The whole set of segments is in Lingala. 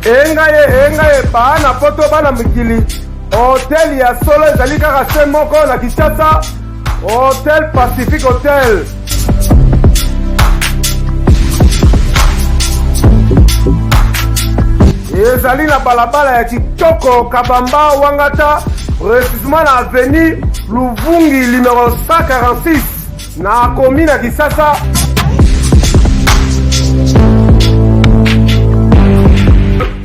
engaye bana poto bana mikili hotel ya solo ezali kaka se moko na Kinshasa, Hotel Pacific Hotel. Ezali na balabala ya Kitoko Kabamba Wangata, précisément na avenue Luvungi numéro 146 na commune ya Kinshasa.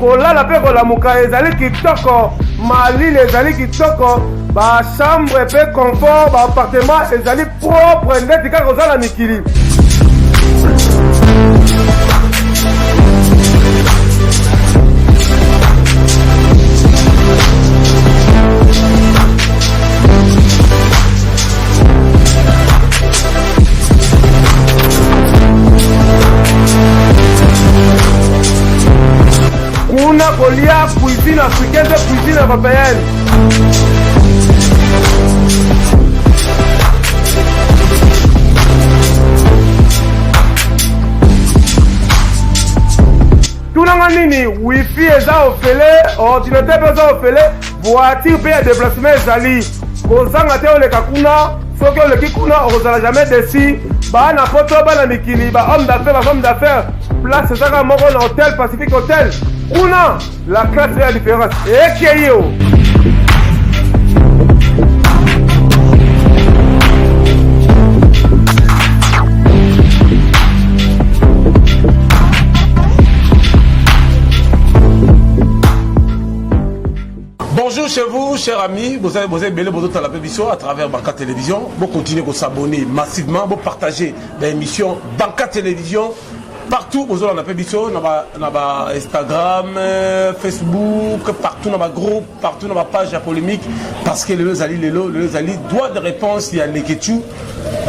Kolala pe kolamuka ezali kitoko, malili ezali kitoko, ba chambre pe confort, ba appartement ezali propre ndeti kaka kozala mikili. Kuna kolia cuisine africaine de cuisine européenne. Tunanga nini wifi eza ofele, ordinateur eza ofele, voiture pe ya déplacement ezali. Kozanga te oleka kuna, soki oleki kuna ozala jamais déçu. Bana poto bana mikili, ba homme d'affaires, ba femme d'affaires. Place ezaka moko na Hotel Pacific Hotel. Una, la classe est la différence. Et qui est yo? Bonjour chez vous, chers amis. Vous avez belé votre la émission à travers Banca Télévision. Vous continuez à s'abonner massivement, vous partagez l'émission Banca Télévision. Partout, vous avez la émission, dans Instagram, Facebook, partout dans ma groupe, partout dans ma page de polémique, parce que le Zali doit de réponse, il y a Neketu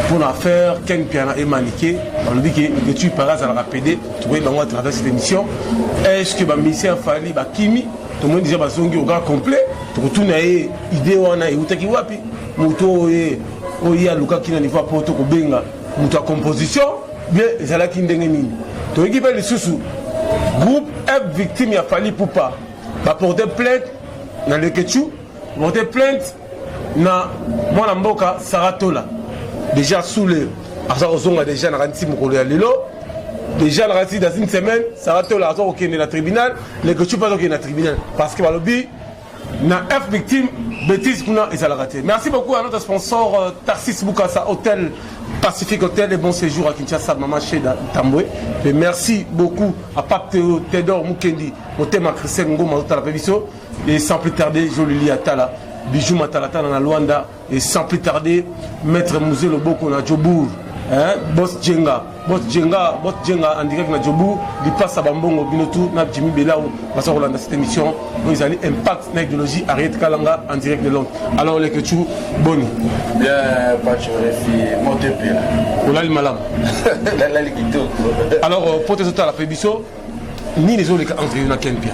pour l'affaire Ken Piana et Maniké. On dit que Neketu par à la PD, tu vois, à travers cette émission. Est-ce que ma mission Fali, Kimi, tout le monde disait que au grand complet, tu retournes à l'idée où on a eu Utaki Wapi, Mouto et Oya Luka qui n'a pas pour tout Benga, Mouto composition, bien, Zala Kindengeni. Donc, il y a les sous groupe F victime, il a fallu pour pas. Va porter plainte dans le Ketchou, porter plainte dans mon Mboka Saratola. Déjà sous le. On a déjà garanti mon collègue Lilo. Déjà garanti dans une semaine, Saratola a été dans le tribunal. Le Ketchou pas dans le tribunal. Parce que le lobby, dans F victime, bêtise qu'on a et ça l'a raté. Merci beaucoup à notre sponsor Tarsis Bukasa Hotel Pacific Hotel et bon séjour à Kinshasa, Maman Cheda Tamboué. Et merci beaucoup à Pape Théodore Mukendi, Motema Christian Ngoma Otala Pébiso. Et sans plus tarder, Jolili Atala, Bijou Matalata dans la Luanda. Et sans plus tarder, Maître Mouzé Loboko na Djobour. Boss Djenga en direct na Djobour. Il passe à Bambongo Binotou, na Jimmy Belaou. Parce qu'on a dans cette émission, nous allons impact l'idéologie Ariette Kalanga en direct de Londres. Alors, les Ketchou, Boni. Bien, pas de filles, monte pire. On a le malam. Alors, pour tes autres à la Pébiso, ni les autres entre eux, Ken Pia.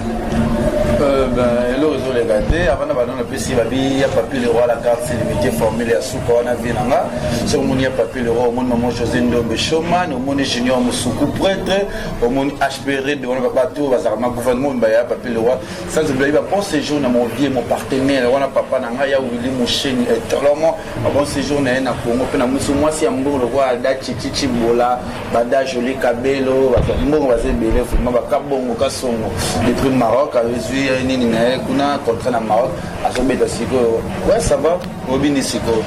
Le réseau les gâtés, avant d'avoir le PC, il y a papier le roi, la carte c'est limité, formule à Souka, on a vu là. C'est au monde, il y a papier le roi, au monde, maman José Ndombe Choman, au monde Junior Moussoukou prêtre, au monde HPR, devant le bateau, au gouvernement, il y a papier le roi. Sans oublier, bon séjour dans mon vie, mon partenaire, on a papa, Nangaya, Willy Mouchen, et alors, bon séjour dans un Congo, puis moi, si un bon le roi, Ada Chichi Bola, Bada Jolie Cabello, bon, va se béler, vraiment, Kabongo, Kassongo, des trucs Maroc, avec lui, nini na kuna contrat na Maroc azobeta siko ouais ça va obini siko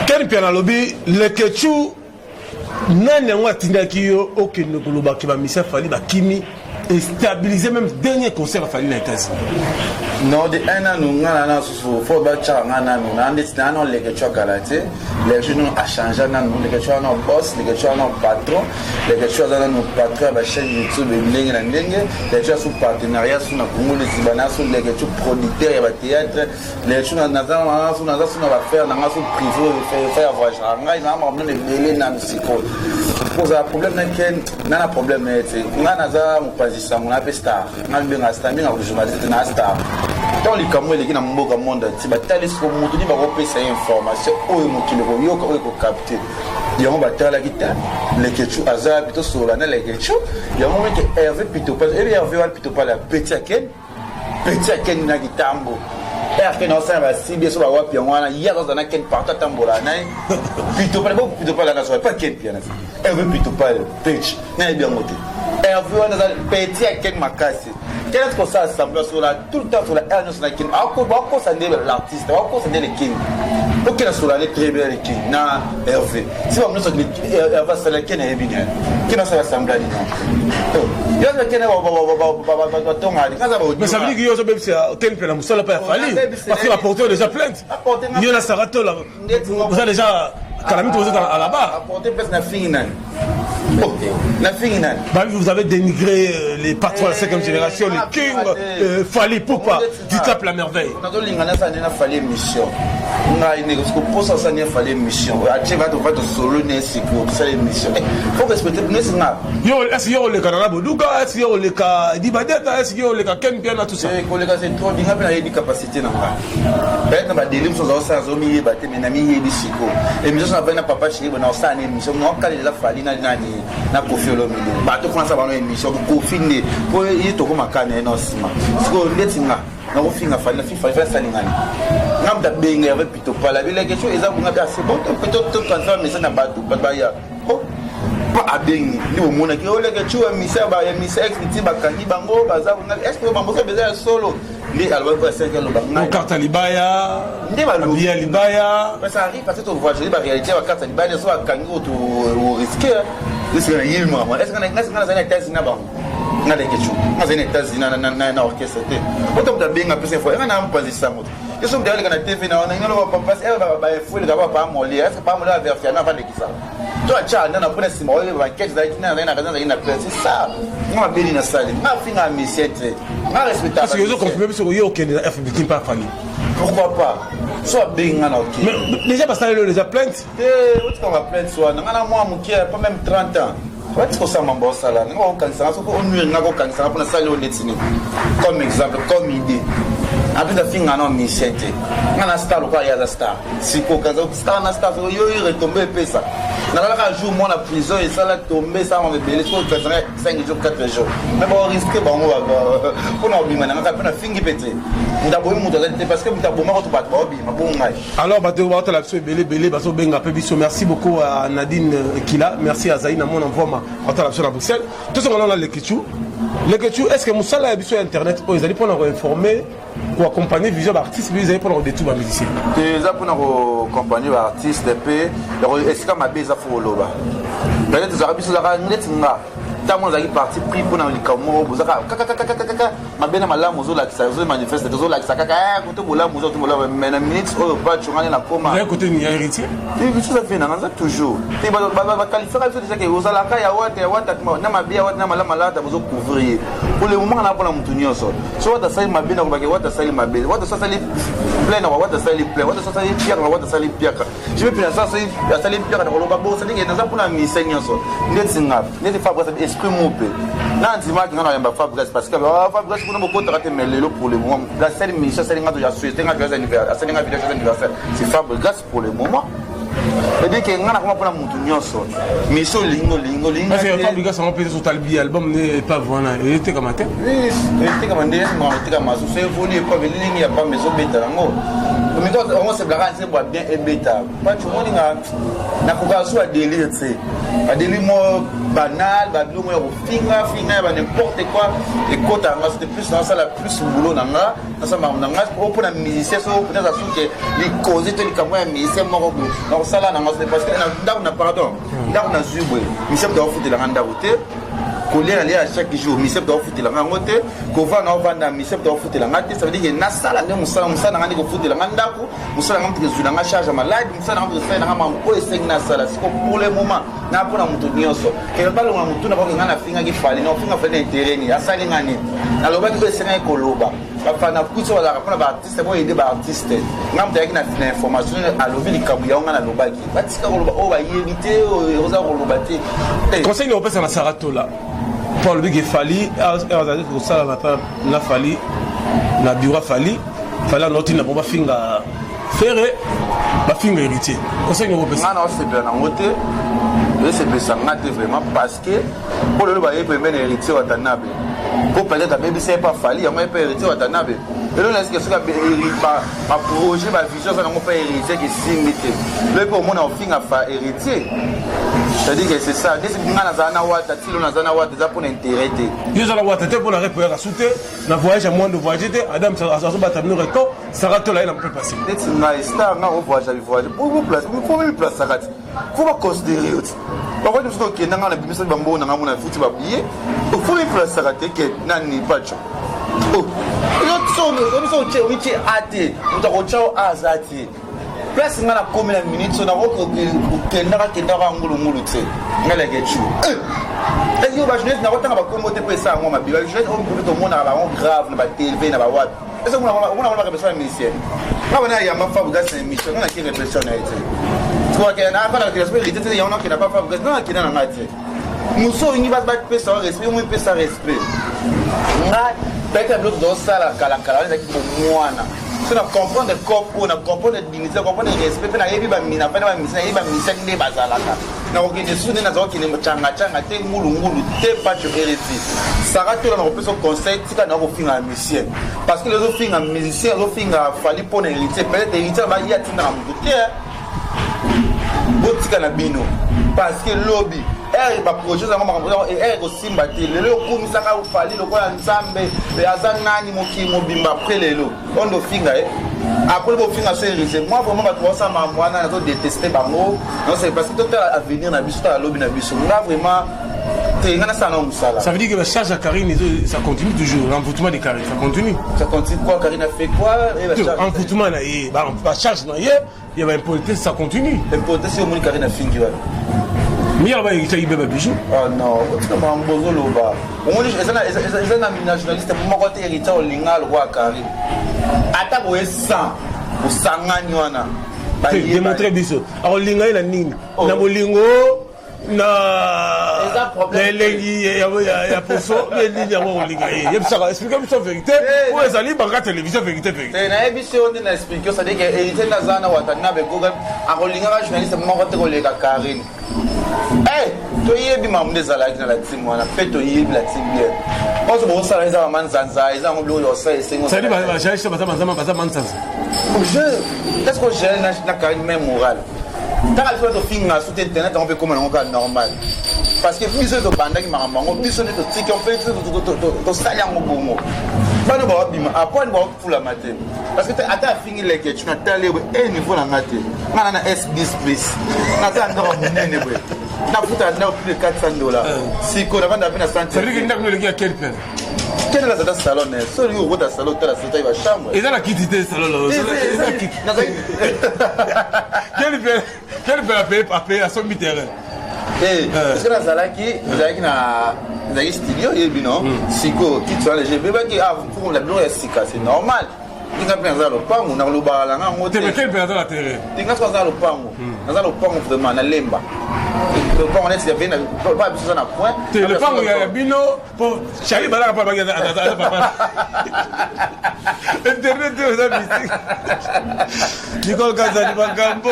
Ken Pia na lobi le Ketchou nani ngwa tindaki yo okende koloba ki ba misa fali ba kimi et stabiliser même dernier concert fali na États-Unis. Non de un an nous ngana so faut ba cha ngana nous na ndetsina non le Ketchou galate les jeunes a changé na nous le Ketchou na boss le Ketchou na patron le Ketchou na nous patron ba chaîne YouTube ndenge na ndenge le Ketchou sous partenariat sous na Congo les Ibana sous le Ketchou producteur ya ba théâtre les Ketchou na ba faire na sous privé faire voyage ngai na ma mne belé na siko pose un problème na na problème ngana za mupazisa ngona pe star ngambe nga star minga journaliste na star dans les camerounais les qui na mboka monde ti ba tali siko mutu ni ba ko pesa information oyo mokile ko yoka ko capter yango batalaki ta lekechu aza plutôt solana lekechu yango meke Hervé Pitopal et Hervé wal Pitopal a petit aken na gitambo Hervé na sa ba sibi so ba wapi yango na ya dans na ken partout tambola na Pitopal na so pas ken piana Hervé Pitopal petit na bien moté Hervé wana za petit aken makasi qu'est-ce que ça assemble sur la tout le temps sur la Ernest Nakin ako ça ndé l'artiste ako ça ndé le king ok la sur la très bien le king na Hervé si on nous ça Hervé ça la ken est bien qui n'a ça assemble là yo la ken va tonga mais ça veut dire que yo même c'est ken pe la musala pas fallu parce que apporter déjà plainte yo la sarato là vous avez déjà calamité vous êtes à la barre apporter place na finale la finale vous avez dénigré les patrons de la 5e génération les kings Fally Poupa du tape la merveille on a lingana ça n'a fallu mission na ine parce que pour ça ça n'a fallu mission tu vas te solo ne c'est pour ça l'émission faut respecter ne c'est na yo est-ce yo le canara boduka est-ce yo le ka dibadeta est-ce yo le ka ken bien tout ça ko le ka c'est trop dinga pe na capacité na ba peut-être ba délim so ça zomi ba te menami yebi siko émission ça va na papa chéri na ça na émission non ka la Fally na na Kofi Olomide ba to France ba no émission ko fini pour y to ko makane no sima siko letinga na ko finga Fally na FIFA fa salingani ngam da benga avec Pitopal la ville quelque chose ezabunga ba c'est bon peut-être tout quand ça mais ça na ba tout ba ya oh pas abengi ni au mona ki ole quelque chose misa ba ya misa ex ba kangi bango bazabunga est-ce que bango ça besoin solo les alors quoi c'est que le bango carte libaya bien libaya ça arrive parce que tu vois je dis la réalité la carte libaya so kangi au risque est-ce que il moi est-ce que na États-Unis na bango na les quelque chose na États-Unis na orchestre autant da benga pesa foi na mpazi sango ils sont derrière la TV na on a pas passer ba fou le gaba pas molé est-ce que pas molé vers fiana va de kisa toi cha na pour si moi va quelque chose na na c'est ça moi beli na salle ma finga misete ma respecta parce que ils ont confirmé sur yo que la FBT pas Fally pourquoi pas soit benga na OK mais déjà parce que les a plainte autre qu'on va plainte soit na moi muki pas même 30 ans what's ko sama bossa là ngo kanisa so ko onwe ngako kanisa pour na salle au netini comme exemple comme idée après la fin on misete ngana star ko ya za star siko kaza star na star yo retomber pesa na la jour moi la prison et ça la tomber ça on va belé so 5 jours 4 jours mais bon risque bon pour na obima na ka na fingi pété ndaboyi muto za parce que mutaboma ko to ba obima bon ngai alors bato ba la biso belé baso benga pe biso merci beaucoup à Nadine Kila merci à Zaina mon envoi on la biso na Bruxelles tout ce qu'on a le Kichu est-ce que musala ya biso internet ils allaient pour nous informer pour accompagner vision artiste ils allaient pour nous détour ba musicien déjà pour nous accompagner artiste pe est-ce que ma beza faut loba peut-être ça biso za netinga tamo za parti pris pour na likamo bozaka kaka mabena malamu zo la kisa zo manifeste zo la kisa kaka koto bola muzo to bola mais na minutes au pas chongana na koma d'un côté ni héritier et puis ça fait na toujours te ba qualifier ça déjà que oza la ka ya wata na mabia wata na malama la ta bozo couvrir pour le moment na pour la mutunyo so wata sai mabena ko ba ke wata sai mabena wata sa sali plein na wata sali plein wata sa sali pierre na wata sali pierre je vais penser ça sai sali pierre na ko ba bo ça dinga na za pour la misenyo so ndetsinga ndeti fabrice esprit moupe na ndima ki ngana yamba fabrice parce que fabrice kuna mo kontra te melelo pour le moment la seule mission c'est nga to ya souhaiter nga joyeux anniversaire c'est nga vidéo joyeux anniversaire c'est fabrice pour le moment et dès que ngana kuma pour la mutu nyonso mission lingo parce que fabrice on peut sur talbi album n'est pas voilà il était comme matin oui il était comme ndé mo était comme maso c'est venu pas venir il y a pas maison beta ngo mais quand on se blague c'est bien et beta pas tout monde na ko so a délire c'est a délire mo banal ba bilo mo finga ba n'importe quoi et quand on c'était plus dans ça la plus boulot nanga ça ma nanga pour la musicien so peut être que les causes te les camois musicien mo donc ça là nanga c'est parce que na pardon na zubwe musicien doit foutre la randa route coller aller à chaque jour musicien doit foutre la randa route ko va na vanda musicien doit foutre la randa ça veut dire que na sala nde musala na ngani ko foutre la randa ko musala ngam te zula nga charge malade musala ngam te sai na ngam ko eseng na sala siko pour le moment na pona mutu nyonso ke ba lo mutu na ba ngana finga ki Fally na finga Fally intereni asali ngani na loba ki esenga ko loba ba fana kutso wala ka ba artiste bo aider ba artiste ngam te na information a lobi li kabu ya ngana loba ki ba tika ko loba o ba yevite o za ko loba te conseil no pesa na Saratola Paul Big Fally ko sala na Fally na bureau Fally noti na bomba finga ferré ba finga héritier conseil no pesa ngana o se bien na mote c'est vraiment parce que pour le premier héritier Watanabe. Pour peut-être que c'est pas fallu, il y a un héritier Watanabe. Et là, est-ce que c'est un projet, ma vision, ça n'a pas héritier qui est limité. Le pour moi, on finit à faire héritier. C'est-à-dire que c'est ça. Dès que nous avons déjà pour l'intérêt. Nous allons pour la réparer à souter. Dans voyage à moins de voyager, Adam, ça va te là, il peut passer. Dès que nous avons voyagé, pour vous placer, pour vous placer, il faut pas considérer. Par contre, nous avons dit que nous avons dit que nous avons dit que nous avons dit que nous avons dit que nous avons dit que nous avons dit que place ngana comme la minute so na ko kendaka ngulu tse ngala kechu et yo ba jeunesse na kotanga ba komote pesa ngoma biba jeunesse on peut to mona ba on grave na ba TV na ba wat eso mona ba répression musicien na bana ya ma fabu gas émission na ki répression na été toi que na pas la respect il y en a qui n'a pas fabu gas na qui na ngati muso ngi ba pesa respect mo pesa respect na peut-être l'autre dans ça la kala na ki mwana. Si on comprend le corps, on comprend la dignité, on comprend le respect, on a eu des mina, on a eu des bazalaka. On a eu des souvenirs, on a eu des changa, des moulou, des patchs héritiers. Ça rate là, on peut se conseiller, si on a eu un musicien. Parce que les autres filles, un musicien, les autres filles, fallu pour un héritier. Peut-être héritier, il y a un bouquet. Botika na bino. Parce que lobby. Elle va projet ça et elle aussi mbatile le comme ça ka ufali lokola nzambe be azanani mokimo bimba après lelo on do finga après bo finga c'est risé moi vraiment ba ça ma mwana na to détester bango non c'est parce que tout à venir na biso à lobby na biso là vraiment ça veut dire que la charge à Karine ça continue toujours l'envoûtement de Karine ça continue quoi Karine a fait quoi envoûtement là et bah charge là il y a impolitesse ça continue impolitesse c'est au moins Karine a fini mais il y a un bébé bijou. Ah non, tu as un beau loba. On dit que c'est un nationaliste pour moi côté héritier au linga le roi Karine. Ata bo sang, o sangani wana. Démontrer biso. Alors linga il a nini. Na bolingo na les il y a pour ça les lignes à linga. Il y a ça expliquer la vérité pour les alliés banque télévision vérité. Na émission on a expliqué ça dit que héritier na zana Watanabe Google a linga nationaliste pour moi côté ko lega Karine. Eh, tu es bien mamé des alliés dans la team, on a fait tu es la team bien. On se bosse à les avoir manzanza, ils ont oublié leur say, c'est. Ça dit bah j'ai acheté bazar manzanza. Est-ce que j'ai na Karine même morale? Quand elle fait le film sur internet, on peut comme un cas normal. Parce que plus de bande qui m'a mango, plus de trucs on fait to saler en bomo. Ba no ba bima, après on va pour la matin. Parce que ata fini les que tu n'as télé et niveau la matin. Na S10 plus. Na ta ndo munene bwe. Na futa na plus de $400. Si ko na vanda bina santé. Ça veut dire que nous le quel peine. Quel est le salon? Celui où vous salon la cité va chambre. Et dans la quitté salon là. Quel peine à payer à son terrain. Eh, parce que dans Zalaki, vous avez un studio, et bien non, Siko, qui sont les GB, qui a pour la gloire Sika, c'est normal. Il y a plein de gens qui ont le bar, tu es quel père dans la terre? Il y a plein de gens qui ont vraiment la lemba. Le pont, on est bien, pas besoin d'un point. Le pont, il y a bino pour Charlie Bala, papa, Internet, tu as vu. Nicole Kazani, Bagambo.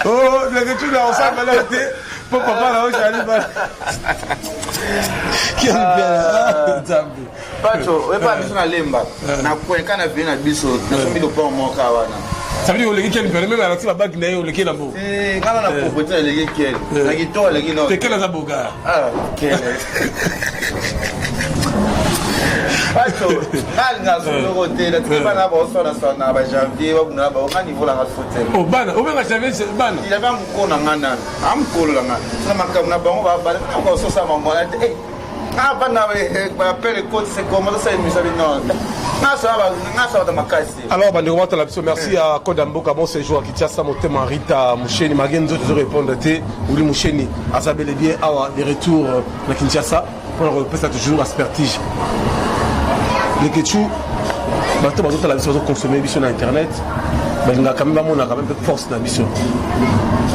Oh, le retour là, on s'en va là, pour papa là, je suis allé. Quel bel Pacho, et pas besoin de lemba. Na point quand on vient à biso, na sombi do pont mon kawana. Ça veut dire que quelqu'un peut même arrêter la bague n'a eu le quel amour. Eh, quand on a proposé les quel, la guitare, les guinos. C'est quel azaboga? Ah, quel. Pacho, alga sur le côté, la tu vas là bas sur la zone à janvier, on a pas au niveau la faute. Oh bana, on va jamais bana. Il avait un con en ngana, am kolo ngana. Ça m'a comme na bon va ba, on so ça maman. Eh. Ah bana ba appelle côte c'est comment ça il me savait non. Alors, merci à Kodamboka, bon séjour à Kinshasa, mon thème Rita Moucheni, Magenzo, tu répondre à tes, Ouli Moucheni, Azabel et bien, des retours à Kinshasa, pour repasser toujours à Spertige. Les Ketchou, maintenant, on a la vision de consommer sur Internet, mais on a quand même force dans la vision.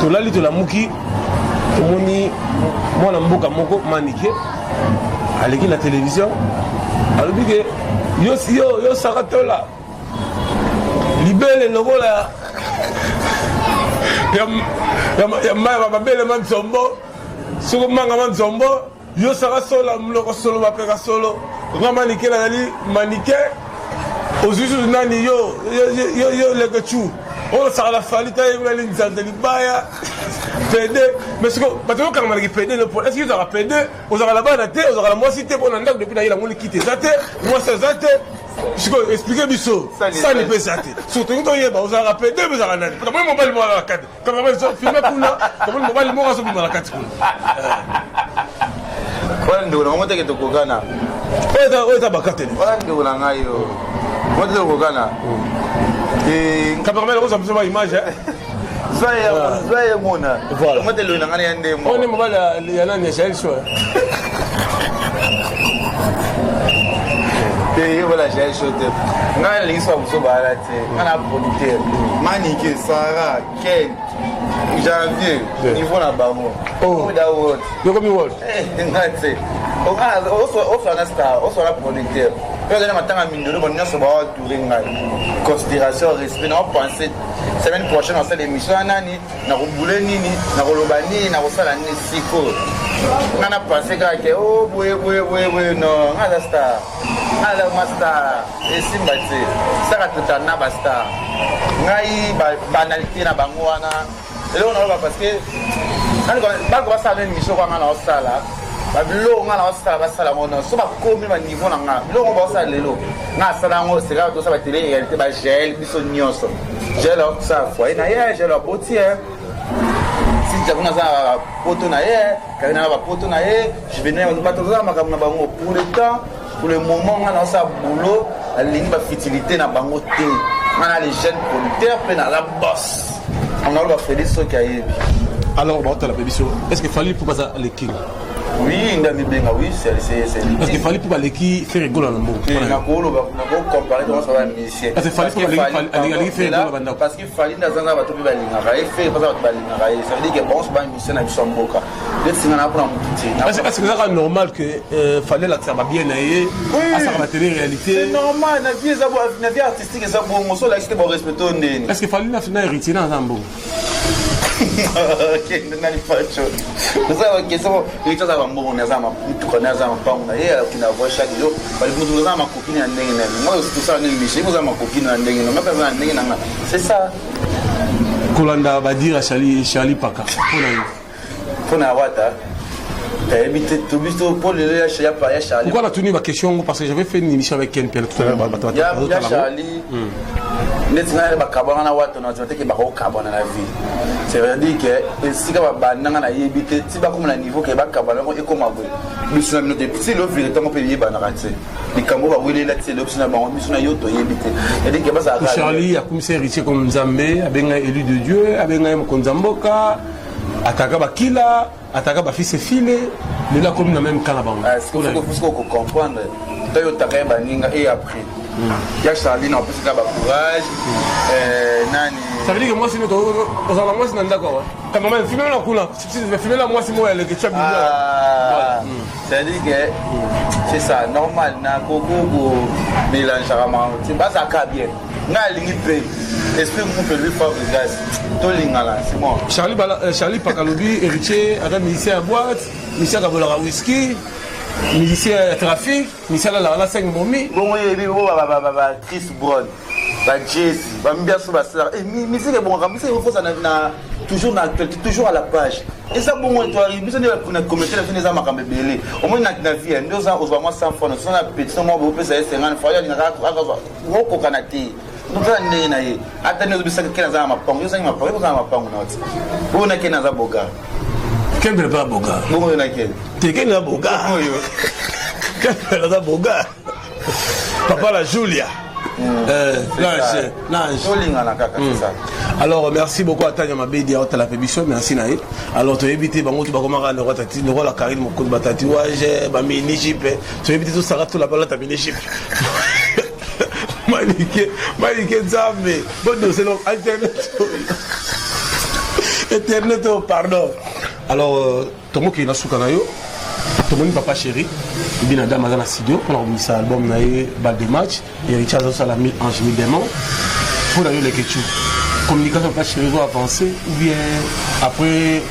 Tout là, de la Mouki, moi, la Mboka Moko, Maniké, aleki na télévision alobi ke yo saka tola libele lokola ya mabele ma nzombo soko manga nzombo yo saka sola muloko solo bapeka solo nga manike nazali manike ozuzu nani yo leke chu oyo saka la fali ta yebeli nzanza libaya PD mais siko bato okanga malaki PD est-ce que ozaka PD ozaka la bana te ozaka la mwasi te mpona ndako depuis na ye la moni kite eza te mwasi eza te siko explike biso sani mpe eza te surtout ngi toyeba ozalaka PD mpe ozalaka nani tomoni mobali moko na kati cameraman filme kuna tomoni mobali moko azobima na kati kuna wana ndeko nango moteke tokokana oyo eza bakatele wana ndeko na ngai yo moteke tokokana cameraman okozwa biso ba image Soyez mona. Voilà. Moi, tu l'as dit, on est mobile à la Nigeria. Voilà, j'ai choisi. Quand les gens sont baratés, quand la producteur, Manique, Sarah, Ken, janvier, niveau na bango. Oh, d'accord. Donc comme what? C'est. On fait un star, on fait un producteur. Quand on a maintenant un million, on a ce bateau tourné. Considération, respect, on pense. Semaine prochaine, on fait l'émission Nani, na roboulé nini, na rolobani, na rosala ni siko. On a pensé que oh oui non, on a la star, on a la master, et simbati, ça a tout un nabasta. Ngai banalité na bangoana. Et là on a parce que quand on va faire une émission quand on a sala. Babilo nga na wasala basala mona so ba komi ba niveau na nga bilo ngo basala lelo na sala ngo seka to sa ba télé réalité ba gel biso nyonso gel o sa foi na ye gel o boti si jabu na za poto na ye kana ba poto na ye je venais ba to za makambo na bango pour le temps pour le moment nga na sa boulot alingi ba fertilité na bango te nga les jeunes producteurs pe na la boss on a ba Félix so kayebi alors ba to la bébiso est-ce que fallait pour pas les king. Oui, oui, c'est parce qu'il fallait pour aller qui faire rigoler dans le monde. Comparer comment ça va musicien. Parce qu'il fallait pour aller faire rigoler dans parce qu'il fallait dans un bateau pour aller faire pas ça veut dire que bon c'est pas musicien à Somboka. Les signes na pour un est-ce que c'est normal que fallait la ça va bien aller à ça va télé réalité. C'est normal, na vie artistique ça bon moi so la c'était bon respecter ndeni. Est-ce qu'il fallait la finale héritier dans Zambo? Ok, nani facho. Ça va que ça il ça va mbongo na zama mtu kona zama pangu na yeye kina voix chaque jour bali mtu zama kokini na ndenge na moi tout ça ni mishi vous zama kokini na ndenge na mapa na ndenge na c'est ça Kolanda va dire à Charlie Paka pona wata éviter tout bisto pour le chez ya Charlie. Pourquoi la tenue ma question parce que j'avais fait une émission avec Ken Pierre tout à l'heure ya Charlie netinga ba kabana watu na watu ke ba ko kabana na vie c'est vrai dire que si ka ba nanga na yebite ti ba comme na niveau ke ba kabana ko e koma bo bisuna minute si le vie temps peut yeba na raté likambo ba wele la ti le bisuna ba bisuna yoto yebite et dire que ba ça Charlie a commissaire héritier comme Nzambe abenga élu de Dieu abenga Mokonzamboka ataka ba kila ataka ba fils et fille mais la commune même Kalabang est-ce que vous faut comprendre tayo taka ba ninga et après il y a Charlie non plus ça courage nani ça veut dire que moi c'est notre moi c'est d'accord quand même filmer la couleur si filmer la moi c'est moi le ketchup ça veut dire que c'est ça normal na koko mélange vraiment c'est pas ça ka bien na lingi pe esprit qu'on peut lui faire grâce to lingala c'est bon Charlie Pakalobi héritier adam musicien à boîte musicien à boire whisky musicien à trafic musicien à la 5 momi bon yebi bo ba Chris Brown ba Jesse ba mbiaso ba sala et musique bon musique il faut ça na toujours na actualité toujours à la page et ça bon toi arrive ça ne commenter la fin des amakambe belé au moins na vie deux ans aux moi 100 francs on a petit moi bo pesa 50 fois il na ka ko kanati donc ça n'est na ye ata ne bisa kena za mapango ça mapango za mapango na wati bo na kena za boga quel bel pas boga bo na kena te kena boga quel za boga papa la Julia alors merci beaucoup à Tanya Mabedi à la pébition merci naïe alors tu éviter bango tu vas comment le roi tati le roi la Karine mon ba tatouage ba mini jeep tu éviter tout ça tout la balle ta mini jeep Malike Nzambe bon c'est donc internet pardon alors tomo ki na suka na yo Tout le monde papa chéri, bien à dame dans studio pour organiser album naé bas de match et Richard Salami Ange Midemont pour aller les questions. Communication papa chéri va avancer ou bien après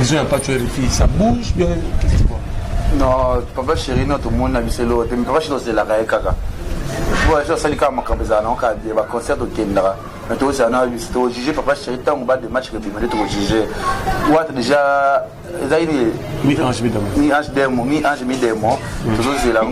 ils ont pas tué les filles, ça bouge bien qu'est-ce que non papa chéri non tout le monde a vu c'est l'autre mais papa chéri c'est la kaka. Je suis allé à un concert au Kenya. Mais tu as jugé papa chéri tant au bas de match que tu m'as jugé. Tu déjà mi ange midemont toujours c'est là.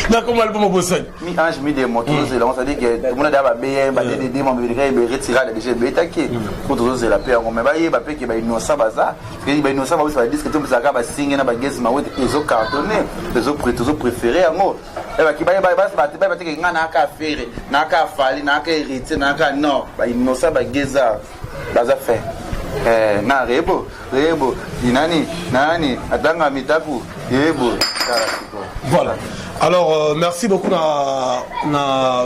Non, comment elle peut me bosser? Mi ange midemont toujours c'est là. On s'est dit que mon ada bien des démons mais il retira déjà bétaqué. Pour toujours c'est la paix. Mais bah il va payer qu'il va innocent baza. Il va innocent parce que disque tout ça va signer na bagage ma ouais ils ont cartonné. Les autres préférés en gros. Et bah qui va te que ngana ka faire na ka fali na ka hériter na ka non bah innocent bagage baza fait. Na rebo nani adanga mitaku yebo. Voilà. Alors, merci beaucoup à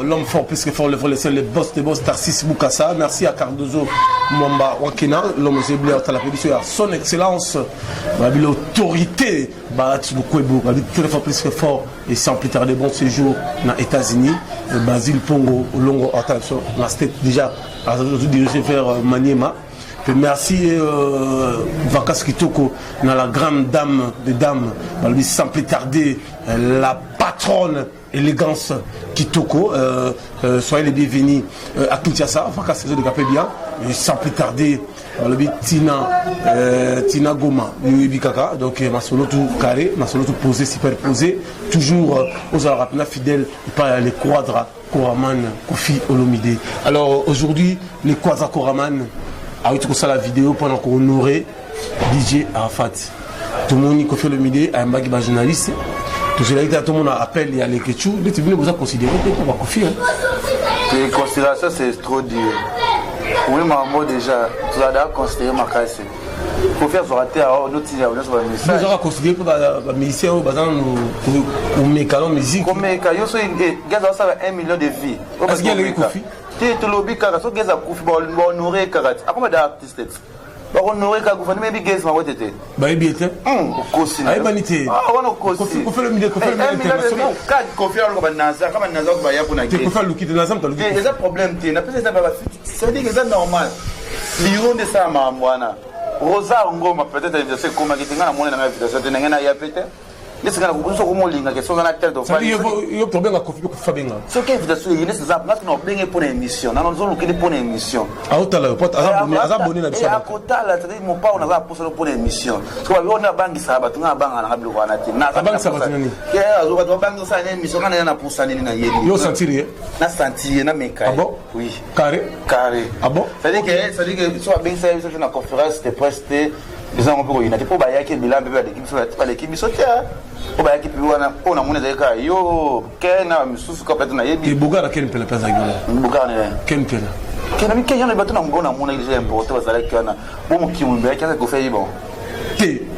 l'homme fort, puisque fort le boss des boss Tarsis Boukassa. Merci à Cardozo Mwamba Wakena, l'homme zéblé à la pédition, à son excellence, l'autorité, très fort, plus que fort, et sans plus tarder, bon séjour dans les États-Unis, Basile Pongo, Longo, attention, la state déjà, dirigé vers Maniema. Merci Vakas Kitoko, la grande dame des dames, sans plus tarder, la patronne élégance Kitoko, soyez les bienvenus à Kinshasa, Vakas de Capébia, et sans plus tarder, Tina Goma, Bikaka, donc ma solo tout carré, ma solo tout posé, superposé, toujours aux Arabes fidèles, par les quadras Koraman, Kofi Olomide. Alors aujourd'hui, les quadras Koraman, ah oui, tu vois la vidéo pendant qu'on honorait DJ Arafat. Tout le monde qui fait le midi à un bague journaliste. Tout le monde appelle, il y a les questions. Mais tu viens vous considérer pour ma confier. Les considérations, c'est trop dur. Oui, maman, déjà, tu as d'abord considéré ma casse. Pour faire ce raté, nous tirons sur le message. Nous avons considéré que les musiciens ou mécanos musique. Comme mécanos, ils ont 1 million de vies. Est-ce qu'il y a les conflits? Tu lobby car so geza kufi ba honorer karat akoma da artiste ba honorer ka kufa maybe geza ma wetete ba ebite kosi ay banité wana kosi ko fait le milieu international ka kofi aloko ba naza kama naza ko ba ya kuna ko fait le kit naza mta le eza problème te na pesa ba ça dit que c'est normal lion de ça ma mwana Rosa Ngoma peut-être c'est comme qui tinga na mona na invitation te ngena ya peut-être les gens qui sont comme linga qui sont dans la tête de famille. Il y a problème à Kofi Fabenga. Ce qui est invitation, il y a des exemples parce qu'on a bien pour une émission. Dans nos qui pour une émission. Ah otala pote azabonné na biso. À côté là, c'est mon pas on a pour une émission. Parce que on a bangi ça ba tunga banga na bilo wana te. Na bangi ça ba tunani. Ke azo ba bangi ça na émission kana na pour ça ni na yeli. Yo sentir. Na sentir na meka. Ah bon? Oui. Carré. Ah bon? Ça dit que soit bien ça na conférence de presse les gens ont pu pour bayaki bilan bébé l'équipe sauter. Au bayaki puis on a monnaie ka yo kena misusu ka peut na yebi. Et Bogara ken pela pesa ngala. Bogara ne. Ken pela. Kena mi kenya na batuna ngona monnaie déjà importé bazala kana. Bon kimu be kana ko fait bon.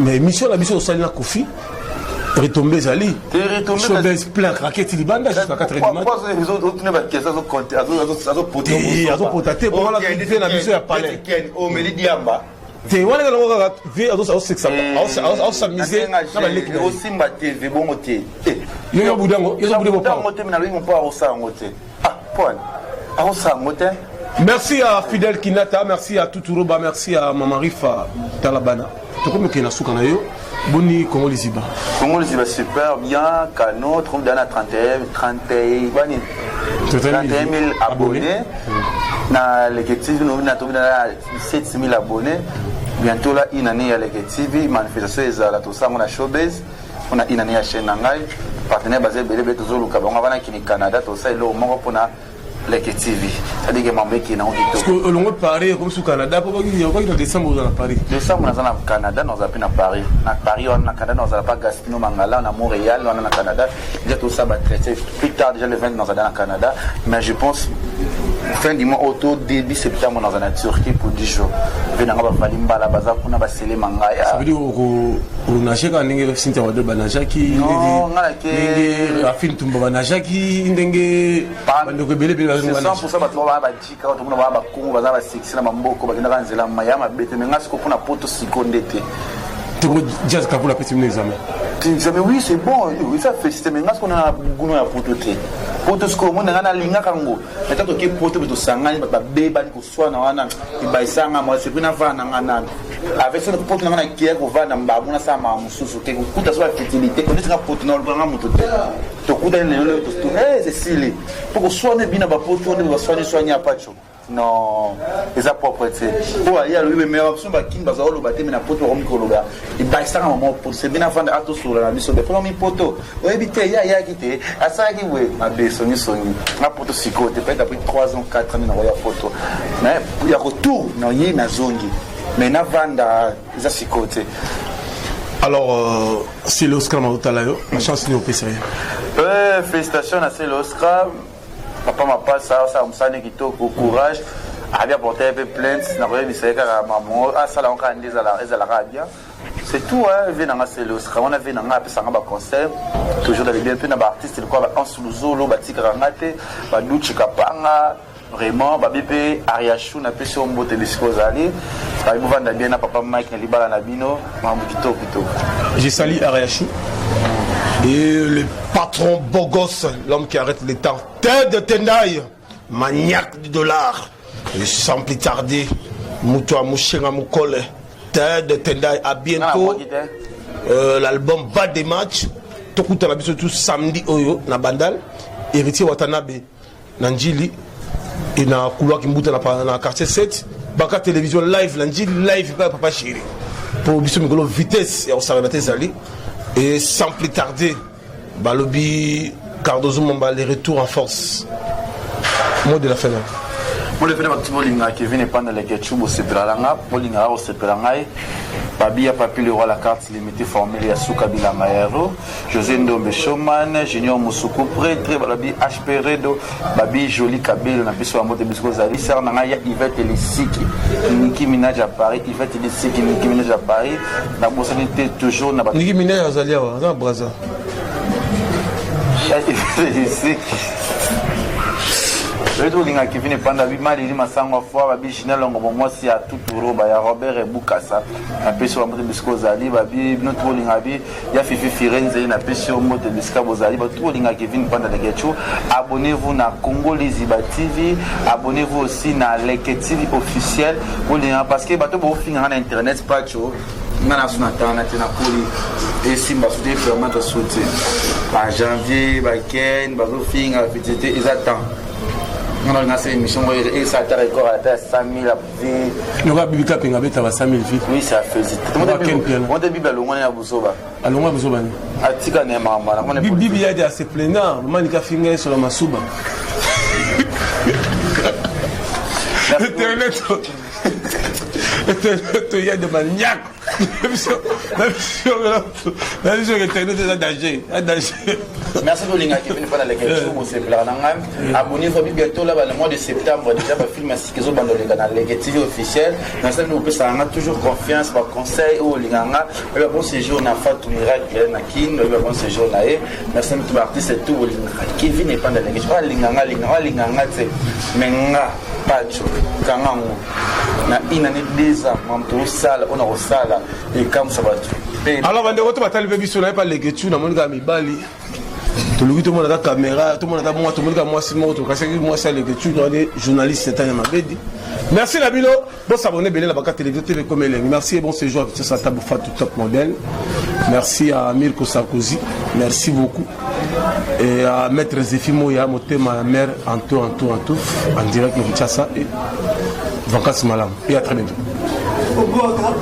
Mais mission la mission au na Kofi. Retombé Zali. Retombé plein raquette libanda jusqu'à 4h du matin. Pourquoi les autres ne va que ça so compter azo poté. Azo potaté pour la vite na mission ya palais. Au Meli Diamba. Te wana na ngoka ve azo sexa azo samiser na ba leki au Simba TV bon moté. Yo budango pa. Moté na lui mon pas au sang moté. Ah point. Au sang moté. Merci à Fidel Kinata, merci à Tuturoba, merci à Maman Rifa Talabana. Tu comme que na suka na yo boni Congo Liziba. Congo Liziba super bien, Kano trouve dans la 31 000 abonnés. Na l'équipe nous na trouvé dans 7 000 abonnés. Bientôt là une année à l'équipe TV manifestation ezala tout ça on a showbiz, on a une année à chaîne ngai partenaire basé belebe toujours ka bango bana kini Canada tout ça lo moko pona l'équipe TV. Ça dit que mambe qui na on parce que l'on parler comme sur Canada pour que décembre dans Paris. Décembre on a Canada nous a pris na Paris. Na Paris on a Canada nous a pas Gaspino Mangala on a Montréal on a Canada. Déjà tout ça va traiter plus tard déjà le 20 nous a dans Canada mais je pense fin du mois autour début septembre dans la Turquie pour 10 jours. Venanga ba valimba la baza kuna ba sele mangaya. Ça veut dire au nasheka ndenge sinta wade banajaki ndenge afin tumba banajaki ndenge bando ko bele bele 100% ba to ba jika to muna ba kongo baza ba 6 na mamboko ba kinda kanzela mayama bete menga siko kuna poto sikondete. Jazz Kakou la petite examen. Mais oui, c'est bon. Oui, ça fait système. Mais qu'on a gounou à pototé. Potos comme on a linga kango. Mais tant que poto beto sangani ba beba ko swa na wana ibaisanga mo c'est bina vana ngana. Avec ce poto na qui est ko vana mbabuna sa ma mususu ke ko kuta so fertilité ko ndika poto na lubanga mutoté. To kuda ne le to c'est silé. Pour ko swa ne bina ba poto ne ba swa ni soigner pacho. Non, les propreté. Pour aller à lui, mais option va qui va le bâtir, mais la poteau rond cologa. Il va ça un moment pour c'est bien avant d'être sur la mission de premier poteau. On évite ya quitté. À ça qui ouais, ma belle soni. Ma poteau psychote, peut-être après 3 ans, 4 ans dans la photo. Mais il y a retour dans y na zongi. Mais na vanda les psychote. Alors, c'est l'Oscar Mautalayo. Ma chance n'est au PC. Félicitations à l'Oscar. Papa m'a pas ça me sonne qui au courage à bien porter un peu plainte n'a rien dit c'est que maman ah ça là on a des à la bien c'est tout hein vient dans c'est l'Oscar on a vu dans un peu ça va concert toujours dans les bien peu na artiste il quoi en sous-zolo batika ngate ba duchi kapanga vraiment ba bébé Ariachou na pe sur mbote biskozali ba buvanda bien na papa Mike na libala na bino mambo kitoko j'ai sali Ariachou. Et le patron beau gosse, l'homme qui arrête les temps, tête de Tendai, maniaque du dollar, et sans plus tarder, Moutoua Mouchenga Moukole, tête de Tendai, à bientôt. L'album Bas des matchs, tout le monde tout samedi Oyo, na Bandal, héritier Watanabe, Nanjili, et na couloir qui mouta na quartier 7, Baka télévision live, Nanjili live, papa chéri. Pour Bissou Migolo, vitesse, et on s'arrête Zali. Et sans plus tarder, Balobi Cardozo Mamba, les retours en force. Mot de la fin. Moi, le fait de qui vient pendant les Ketchum au Sepralanga, Polinga au Sepralanga, Babia Papi le roi la carte limitée formée à Soukabila Maero, José Ndombe Showman, Junior Moussoukou prêtre, Balabi HP Redo, Babi Joli Kabel, n'a pas sur la mode de Biscozali, Sarnaya Yvette Elisiki, Niki Minaj à Paris, Yvette Elisiki, Niki Minaj à Paris, la possibilité toujours n'a pas. Niki Minaj à Zaliawa, dans Braza. Yvette Elisiki. Le tout linga qui vient pendant 8 mois, il m'a sangé fois, babi Chanel longo moi si à tout touro, ba ya Robert et Bukasa, na pe sur la moto Biscozali, babi notre linga bi, ya Fifi Firenze, na pe sur moto Biscabozali, ba tout linga qui vient pendant les Getchou. Abonnez-vous na Congo Liziba TV, abonnez-vous aussi na Leke TV officiel, parce que bateau bon fin en internet pas chaud. Nana sunata na tena poli et simba soudé vraiment de sauter. En janvier, ba ken, ba fin à petite ils attendent. On a une émission et ça a record à 100 000 vie. Nous avons publié un peu de 100 000 vies. Oui, ça fait vite. On a des bibles à Bouzoba. À Bouzoba. À Tigane, maman. Bibi y a des assez plénards. Le man qui a fini sur la Masouba. Internet, il y a des maniaques. Même sur Internet, il y a danger. Merci pour les gars qui viennent pendant les questions. Abonnez-vous bientôt là, le mois de septembre. Déjà, le film ainsi qu'ils ont dans le canal Leke TV officiel. Dans ce nous on a toujours confiance, par conseil au Linganga. Le bon séjour n'a pas tout miracle, Nakin. Le bon séjour n'a pas. Merci à tous les artistes et tout. Qui viennent pendant les questions. Linganga, c'est Menga, Pacho, Kangango. Na inane déjà, mamto sala, on a sala et comme ça va tout. Alors, on va te battre sur la pas les questions, na mon gars mi bali. Tout le monde a la caméra, tout le monde a moi, tout le monde a moi, c'est moi, tout le monde a les questions, les journalistes, c'est un mabedi. Merci Nabilo, bon s'abonner bien la Baka télévision TV comme elle est. Merci et bon séjour avec ça table Fatou Top Modèle. Merci à Mirko Sarkozy, merci beaucoup. Et à Maître Zéphimo et à ma mère en tout, en direct de Kinshasa et vacances malam. Et à très bientôt.